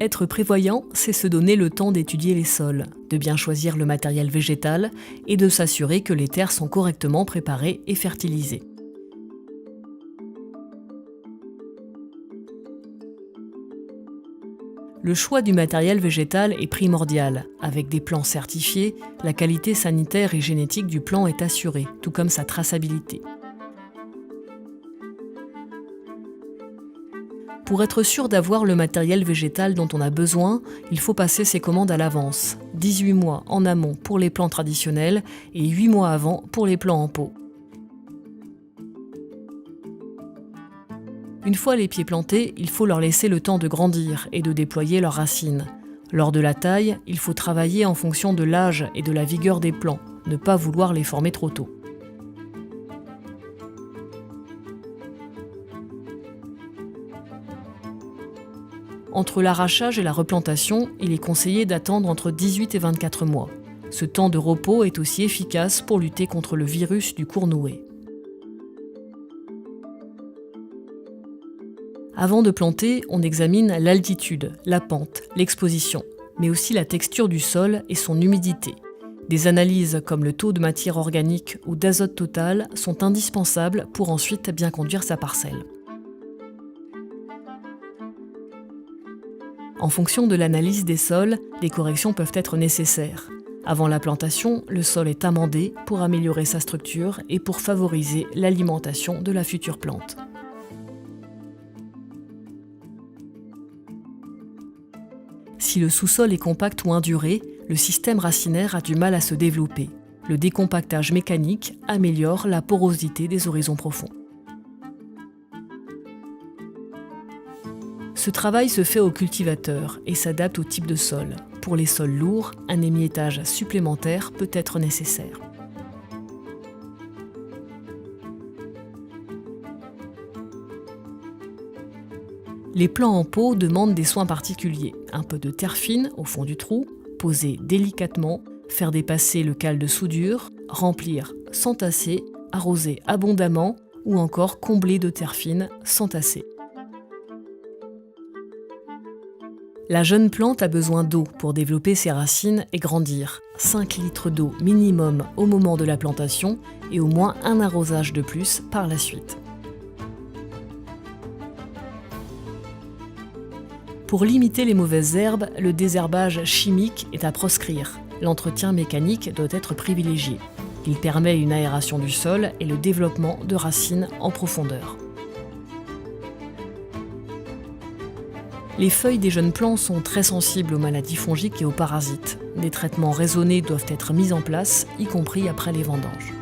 Être prévoyant, c'est se donner le temps d'étudier les sols, de bien choisir le matériel végétal et de s'assurer que les terres sont correctement préparées et fertilisées. Le choix du matériel végétal est primordial. Avec des plants certifiés, la qualité sanitaire et génétique du plant est assurée, tout comme sa traçabilité. Pour être sûr d'avoir le matériel végétal dont on a besoin, il faut passer ses commandes à l'avance. 18 mois en amont pour les plants traditionnels et 8 mois avant pour les plants en pot. Une fois les pieds plantés, il faut leur laisser le temps de grandir et de déployer leurs racines. Lors de la taille, il faut travailler en fonction de l'âge et de la vigueur des plants, ne pas vouloir les former trop tôt. Entre l'arrachage et la replantation, il est conseillé d'attendre entre 18 et 24 mois. Ce temps de repos est aussi efficace pour lutter contre le virus du cournouet. Avant de planter, on examine l'altitude, la pente, l'exposition, mais aussi la texture du sol et son humidité. Des analyses comme le taux de matière organique ou d'azote total sont indispensables pour ensuite bien conduire sa parcelle. En fonction de l'analyse des sols, des corrections peuvent être nécessaires. Avant la plantation, le sol est amendé pour améliorer sa structure et pour favoriser l'alimentation de la future plante. Si le sous-sol est compact ou induré, le système racinaire a du mal à se développer. Le décompactage mécanique améliore la porosité des horizons profonds. Ce travail se fait au cultivateur et s'adapte au type de sol. Pour les sols lourds, un émiettage supplémentaire peut être nécessaire. Les plants en pot demandent des soins particuliers. Un peu de terre fine au fond du trou, poser délicatement, faire dépasser le cal de soudure, remplir sans tasser, arroser abondamment ou encore combler de terre fine sans tasser. La jeune plante a besoin d'eau pour développer ses racines et grandir. 5 litres d'eau minimum au moment de la plantation et au moins un arrosage de plus par la suite. Pour limiter les mauvaises herbes, le désherbage chimique est à proscrire. L'entretien mécanique doit être privilégié. Il permet une aération du sol et le développement de racines en profondeur. Les feuilles des jeunes plants sont très sensibles aux maladies fongiques et aux parasites. Des traitements raisonnés doivent être mis en place, y compris après les vendanges.